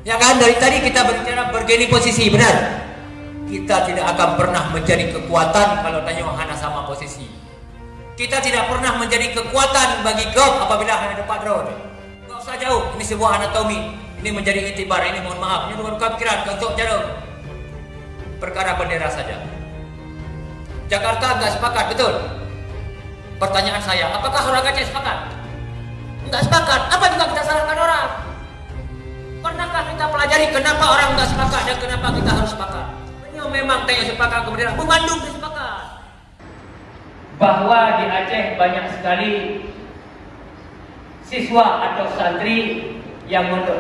Ya kan, dari tadi kita berbicara bergeni posisi, benar. Kita tidak akan pernah menjadi kekuatan kalau tanya hanya sama posisi. Kita tidak pernah menjadi kekuatan bagi kau apabila hanya dapat road. Gak usah jauh, ini sebuah anatomi. Ini menjadi itibar, ini mohon maaf, ini luar pikiran untuk jarum. Perkara bendera saja. Jakarta nggak sepakat, betul? Pertanyaan saya, apakah orang Aceh sepakat? Nggak sepakat, apa juga kita salahkan orang? Pernahkah kita pelajari kenapa orang nggak sepakat dan kenapa kita harus sepakat? Memang tengok sepakat kemudian Bandung sepakat. Bahwa di Aceh banyak sekali siswa atau santri yang mondok.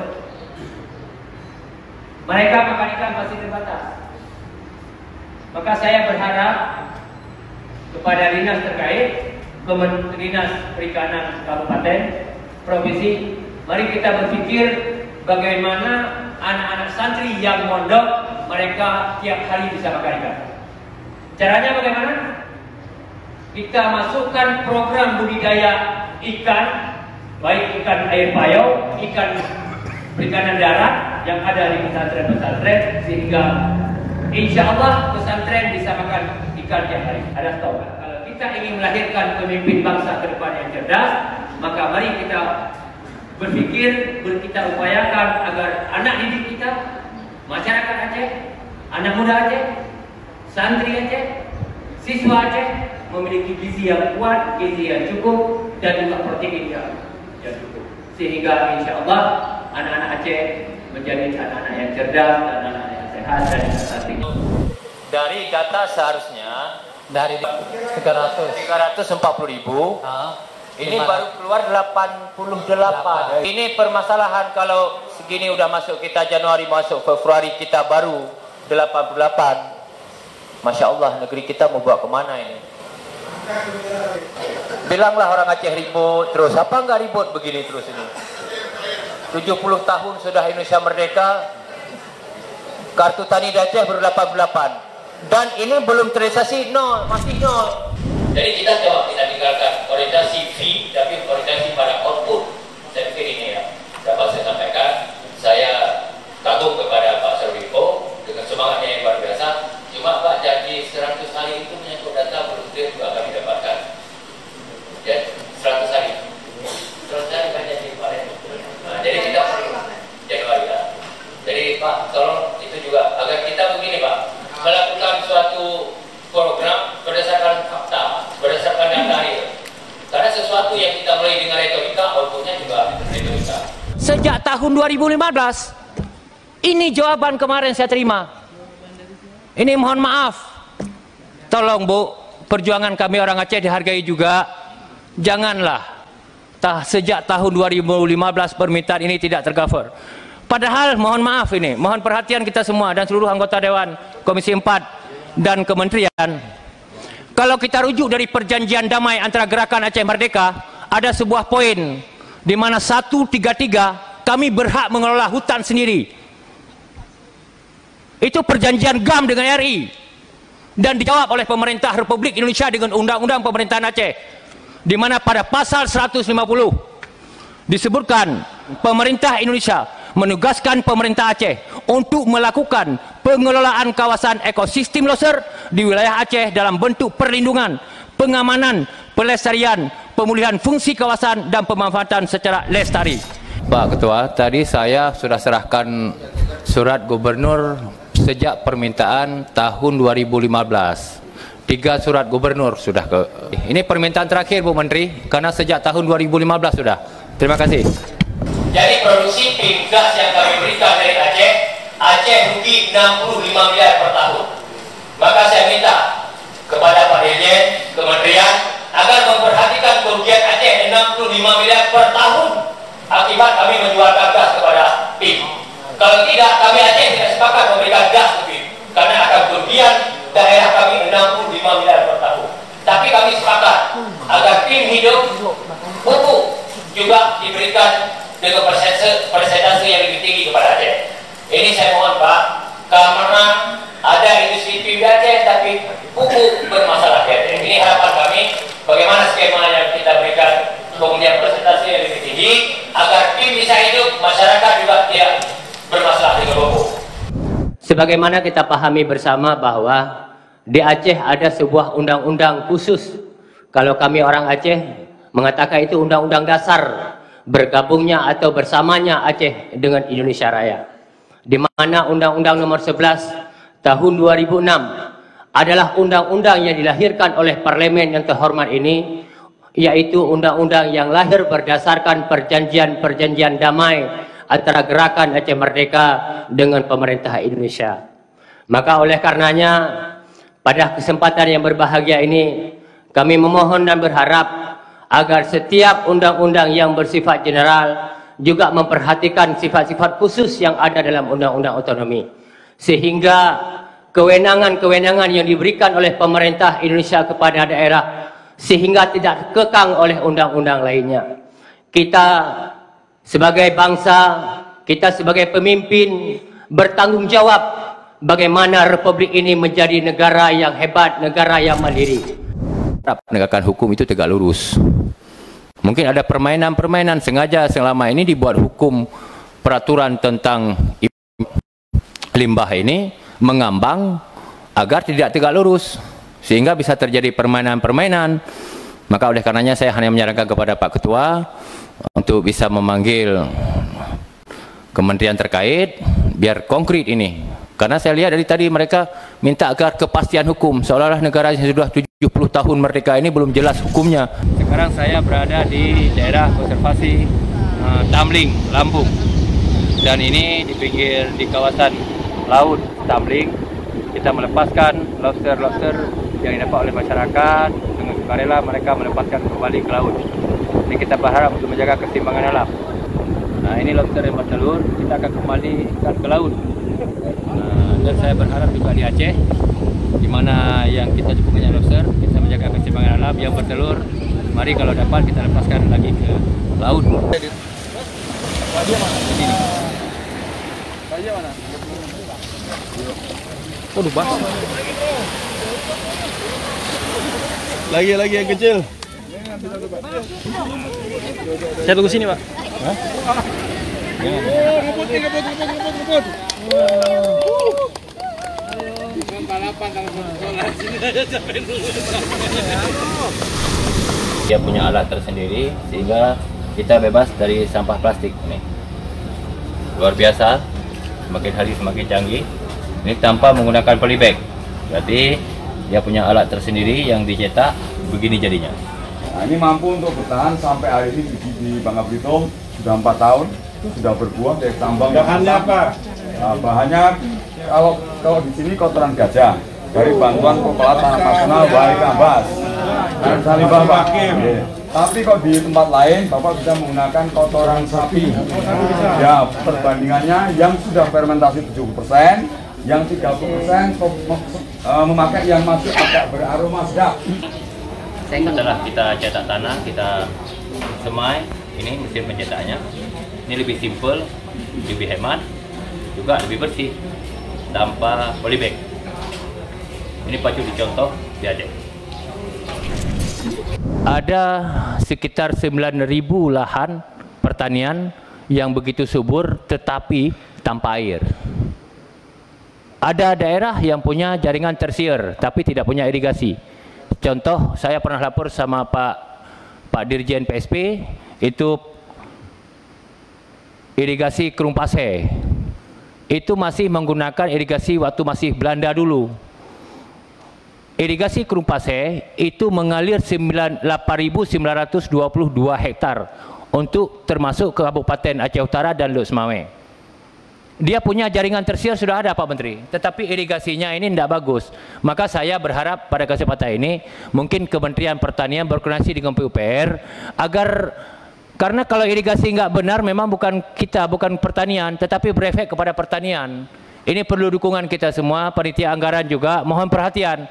Mereka makan ikan masih terbatas. Maka saya berharap kepada dinas terkait, Dinas Perikanan Kabupaten, Provinsi, mari kita berpikir bagaimana anak-anak santri yang mondok mereka tiap hari bisa makan ikan. Caranya bagaimana? Kita masukkan program budidaya ikan, baik ikan air payau, ikan perikanan darat yang ada di pesantren-pesantren, sehingga insya Allah pesantren bisa makan ikan tiap hari. Ada tahu? Kalau kita ingin melahirkan pemimpin bangsa ke depan yang cerdas, maka mari kita berpikir, kita upayakan agar anak didik kita, masyarakat Aceh, anak muda Aceh, santri Aceh, siswa Aceh memiliki gizi yang kuat, gizi yang cukup, dan juga protein yang cukup. Sehingga insya Allah anak-anak Aceh menjadi anak-anak yang cerdas, anak-anak yang sehat dan santri. Dari data seharusnya dari 340.000. Ini baru keluar 88. Ini permasalahan kalau segini udah masuk kita Januari, masuk Februari kita baru 88. Masya Allah, negeri kita mau bawa kemana ini? Bilanglah orang Aceh ribut terus. Apa enggak ribut begini terus ini? 70 tahun sudah Indonesia merdeka. Kartu tani di Aceh baru 88. Dan ini belum terrealisasi, nol, masih nol. Jadi kita coba kita tinggalkan orientasi fee, tapi orientasi pada output. Saya pikir ini ya dapat saya sampaikan. Saya kagum kepada Pak Sarwiko dengan semangatnya yang luar biasa. Cuma Pak janji 100 hari itu menyangkut data belum clear juga kami dapatkan. Ya 100 hari. 100 hari kan janji Pak. Nah, jadi kita perlu Januari ya. Jadi Pak tolong itu juga agar kita begini Pak melakukan suatu program berdasarkan fakta, berdasarkan data real. Karena sesuatu yang kita mulai dengan retorika, outputnya juga retorika. Sejak tahun 2015, ini jawaban kemarin saya terima. Ini mohon maaf, tolong Bu, perjuangan kami orang Aceh dihargai juga. Janganlah, sejak tahun 2015 permintaan ini tidak tercover. Padahal mohon maaf ini, mohon perhatian kita semua dan seluruh anggota Dewan Komisi 4 dan Kementerian. Kalau kita rujuk dari perjanjian damai antara Gerakan Aceh Merdeka, ada sebuah poin di mana 133 kami berhak mengelola hutan sendiri. Itu perjanjian GAM dengan RI dan dijawab oleh pemerintah Republik Indonesia dengan Undang-Undang Pemerintahan Aceh, di mana pada pasal 150 disebutkan pemerintah Indonesia menugaskan pemerintah Aceh untuk melakukan pengelolaan kawasan ekosistem loser di wilayah Aceh dalam bentuk perlindungan, pengamanan, pelestarian, pemulihan fungsi kawasan dan pemanfaatan secara lestari. Pak Ketua, tadi saya sudah serahkan surat gubernur sejak permintaan tahun 2015. 3 surat gubernur sudah ke. Ini permintaan terakhir Bu Menteri, karena sejak tahun 2015 sudah. Terima kasih. Jadi produksi gas yang kami berikan dari Aceh, Aceh rugi 65 miliar per tahun. Maka saya minta kepada Pak Dirjen Kementerian agar memperhatikan kerugian Aceh 65 miliar per tahun akibat kami menjual gas kepada PIM. Kalau tidak, kami Aceh tidak sepakat memberikan gas ke PIM karena akan kerugian daerah kami 65 miliar per tahun. Tapi kami sepakat agar PIM hidup, pupuk juga diberikan dengan persentase yang lebih tinggi kepada Aceh. Ini saya mohon Pak, karena ada industri PIM di Aceh tapi pupuk bermasalah di Aceh. Ini harapan kami, bagaimana skema yang kita berikan kemudian persentase yang lebih tinggi agar PIM bisa hidup, masyarakat juga tidak bermasalah. Sebagaimana kita pahami bersama bahwa di Aceh ada sebuah undang-undang khusus. Kalau kami orang Aceh mengatakan itu undang-undang dasar bergabungnya atau bersamanya Aceh dengan Indonesia Raya. Di mana Undang-Undang Nomor 11 Tahun 2006 adalah undang-undang yang dilahirkan oleh Parlemen yang terhormat ini, yaitu undang-undang yang lahir berdasarkan perjanjian-perjanjian damai antara Gerakan Aceh Merdeka dengan pemerintah Indonesia. Maka oleh karenanya pada kesempatan yang berbahagia ini kami memohon dan berharap agar setiap undang-undang yang bersifat general juga memperhatikan sifat-sifat khusus yang ada dalam undang-undang otonomi, sehingga kewenangan-kewenangan yang diberikan oleh pemerintah Indonesia kepada daerah sehingga tidak kekang oleh undang-undang lainnya. Kita sebagai bangsa, kita sebagai pemimpin bertanggung jawab bagaimana Republik ini menjadi negara yang hebat, negara yang mandiri. Penegakan hukum itu tegak lurus. Mungkin ada permainan-permainan sengaja selama ini dibuat hukum peraturan tentang limbah ini mengambang agar tidak tegak lurus, sehingga bisa terjadi permainan-permainan. Maka oleh karenanya saya hanya menyarankan kepada Pak Ketua untuk bisa memanggil kementerian terkait biar konkret ini. Karena saya lihat dari tadi mereka minta agar kepastian hukum, seolah-olah negara yang sudah 70 tahun merdeka ini belum jelas hukumnya. Sekarang saya berada di daerah konservasi Tamling, Lampung. Dan ini di pinggir di kawasan laut Tamling, kita melepaskan lobster-lobster yang didapat oleh masyarakat. Dengan sukarela mereka melepaskan kembali ke laut. Ini kita berharap untuk menjaga keseimbangan alam. Nah, ini lobster yang bertelur, kita akan kembalikan ke laut. Dan saya berharap juga di Aceh, di mana yang kita cukup banyak lobster, kita menjaga keseimbangan alam yang bertelur. Mari kalau dapat kita lepaskan lagi ke laut. Oh, lupa. Lagi yang kecil. Saya tunggu sini, Pak. Hah? Ngebut. Dia punya alat tersendiri sehingga kita bebas dari sampah plastik ini. Luar biasa, semakin hari semakin canggih. Ini tanpa menggunakan polybag. Berarti dia punya alat tersendiri yang dicetak begini jadinya. Nah, ini mampu untuk bertahan sampai hari ini di Bangka Belitung sudah 4 tahun, sudah berbuah dari tambang. Bahannya apa? Nah, bahannya kalau di sini kotoran gajah dari bantuan Kepala Tanah Nasional Wali Kambas dan Salimah, Pak. Tapi kok di tempat lain Bapak bisa menggunakan kotoran sapi. Ya, perbandingannya yang sudah fermentasi 70%, yang 30% memakai yang masih agak beraroma sedap. Setelah kita cetak tanah, kita semai, ini mesin pencetaknya. Ini lebih simple, lebih hemat, juga lebih bersih, tanpa polybag. Ini patut dicontoh di Aceh. Ada sekitar 9.000 lahan pertanian yang begitu subur tetapi tanpa air. Ada daerah yang punya jaringan tersier tapi tidak punya irigasi. Contoh, saya pernah lapor sama Pak Dirjen PSP, itu irigasi Krumpase. Itu masih menggunakan irigasi waktu masih Belanda dulu. Irigasi Krumpase itu mengalir 8.922 hektar untuk termasuk ke Kabupaten Aceh Utara dan Luk Semawe. Dia punya jaringan tersier sudah ada, Pak Menteri, tetapi irigasinya ini tidak bagus. Maka saya berharap pada kesempatan ini mungkin Kementerian Pertanian berkoordinasi dengan PUPR agar, karena kalau irigasi nggak benar memang bukan pertanian, tetapi berefek kepada pertanian. Ini perlu dukungan kita semua, panitia anggaran juga mohon perhatian.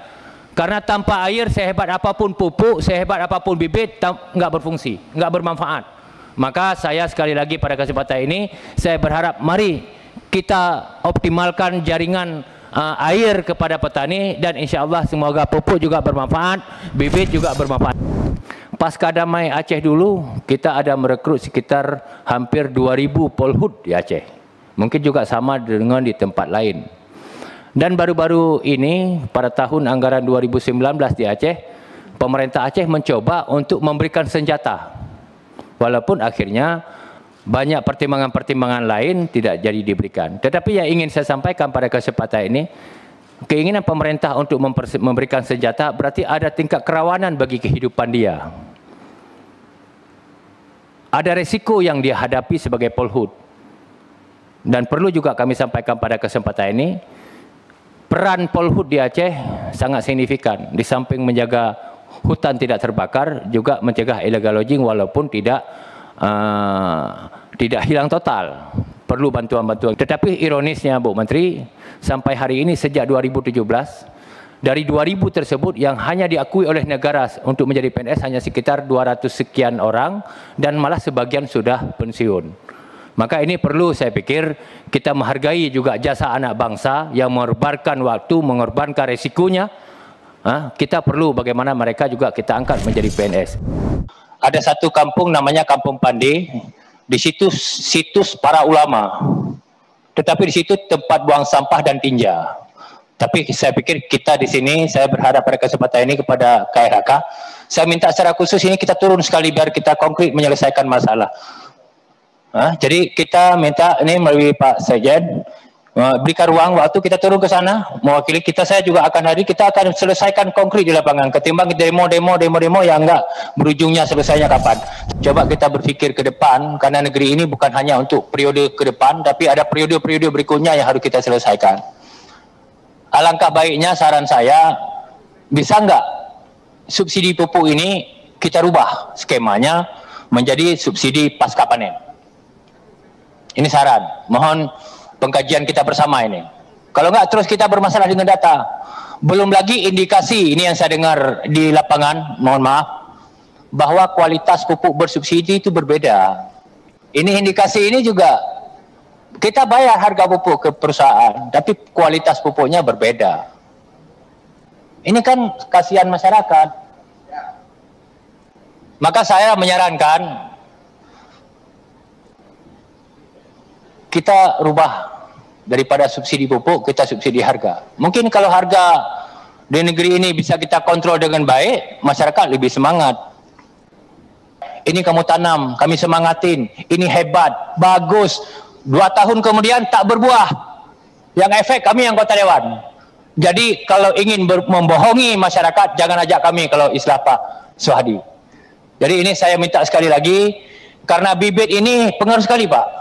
Karena tanpa air sehebat apapun pupuk, sehebat apapun bibit nggak berfungsi, nggak bermanfaat. Maka saya sekali lagi pada kesempatan ini saya berharap mari kita optimalkan jaringan air kepada petani dan insya Allah semoga pupuk juga bermanfaat, bibit juga bermanfaat. Pasca damai Aceh dulu kita ada merekrut sekitar hampir 2.000 polhut di Aceh. Mungkin juga sama dengan di tempat lain. Dan baru-baru ini pada tahun anggaran 2019 di Aceh, pemerintah Aceh mencoba untuk memberikan senjata. Walaupun akhirnya banyak pertimbangan-pertimbangan lain tidak jadi diberikan. Tetapi yang ingin saya sampaikan pada kesempatan ini, keinginan pemerintah untuk memberikan senjata berarti ada tingkat kerawanan bagi kehidupan dia. Ada resiko yang dia hadapi sebagai polhut. Dan perlu juga kami sampaikan pada kesempatan ini, peran polhut di Aceh sangat signifikan. Di samping menjaga hutan tidak terbakar, juga mencegah illegal logging walaupun tidak hilang total. Perlu bantuan-bantuan. Tetapi ironisnya Bu Menteri, sampai hari ini sejak 2017, dari 2000 tersebut yang hanya diakui oleh negara untuk menjadi PNS hanya sekitar 200 sekian orang dan malah sebagian sudah pensiun. Maka ini perlu saya pikir kita menghargai juga jasa anak bangsa yang mengorbankan waktu, mengorbankan resikonya. Kita perlu bagaimana mereka juga kita angkat menjadi PNS. Ada satu kampung namanya Kampung Pande. Di situ situs para ulama. Tetapi di situ tempat buang sampah dan tinja. Tapi saya pikir kita di sini, saya berharap pada kesempatan ini kepada KRHK, saya minta secara khusus ini kita turun sekali biar kita konkret menyelesaikan masalah. Jadi kita minta ini melalui Pak Sekjen berikan ruang waktu kita turun ke sana, mewakili kita, saya juga akan hadir, kita akan selesaikan konkret di lapangan ketimbang demo yang enggak berujungnya selesainya kapan. Coba kita berpikir ke depan, karena negeri ini bukan hanya untuk periode ke depan, tapi ada periode-periode berikutnya yang harus kita selesaikan. Alangkah baiknya saran saya, bisa enggak subsidi pupuk ini kita rubah skemanya menjadi subsidi pasca panen. Ini saran, mohon pengkajian kita bersama ini. Kalau enggak terus kita bermasalah dengan data. Belum lagi indikasi, ini yang saya dengar di lapangan, mohon maaf, bahwa kualitas pupuk bersubsidi itu berbeda. Ini indikasi ini juga, kita bayar harga pupuk ke perusahaan, tapi kualitas pupuknya berbeda. Ini kan kasihan masyarakat. Maka saya menyarankan, kita rubah daripada subsidi pupuk, kita subsidi harga. Mungkin kalau harga di negeri ini bisa kita kontrol dengan baik, masyarakat lebih semangat. Ini kamu tanam, kami semangatin, ini hebat, bagus. 2 tahun kemudian tak berbuah. Yang efek kami anggota dewan. Jadi kalau ingin membohongi masyarakat, jangan ajak kami kalau istilah Pak Suhadi. Jadi ini saya minta sekali lagi, karena bibit ini pengaruh sekali Pak.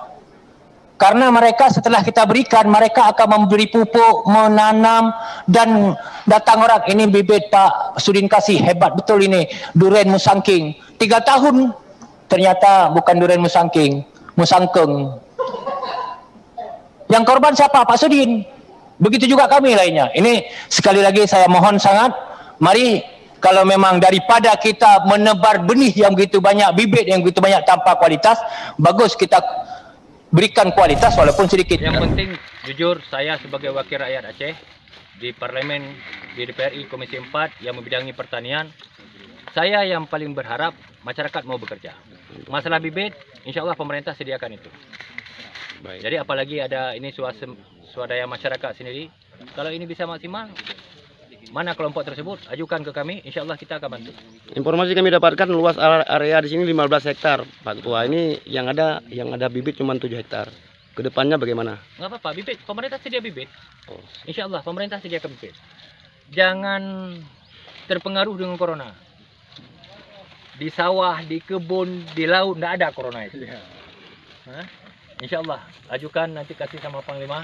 Karena mereka setelah kita berikan, mereka akan memberi pupuk, menanam, dan datang orang, ini bibit Pak Sudin kasih, hebat betul ini, durian musangking. 3 tahun, ternyata bukan durian musangking, musangkeng. Yang korban siapa? Pak Sudin. Begitu juga kami lainnya. Ini sekali lagi saya mohon sangat, mari kalau memang daripada kita menebar benih yang begitu banyak, bibit yang begitu banyak tanpa kualitas, bagus kita berikan kualitas walaupun sedikit. Yang penting jujur, saya sebagai wakil rakyat Aceh di parlemen, di DPRI Komisi 4 yang membidangi pertanian, saya yang paling berharap masyarakat mau bekerja. Masalah bibit, insya Allah pemerintah sediakan itu. Baik. Jadi apalagi ada ini swadaya masyarakat sendiri, kalau ini bisa maksimal, mana kelompok tersebut, ajukan ke kami, insya Allah kita akan bantu. Informasi kami dapatkan luas area di sini 15 hektar, Pak Ketua. Ini yang ada bibit cuma 7 hektar. Kedepannya bagaimana? Nggak apa-apa, bibit, pemerintah sedia bibit. Insya Allah pemerintah sediakan bibit. Jangan terpengaruh dengan corona. Di sawah, di kebun, di laut, nggak ada corona itu. Insya Allah, ajukan nanti kasih sama Panglima.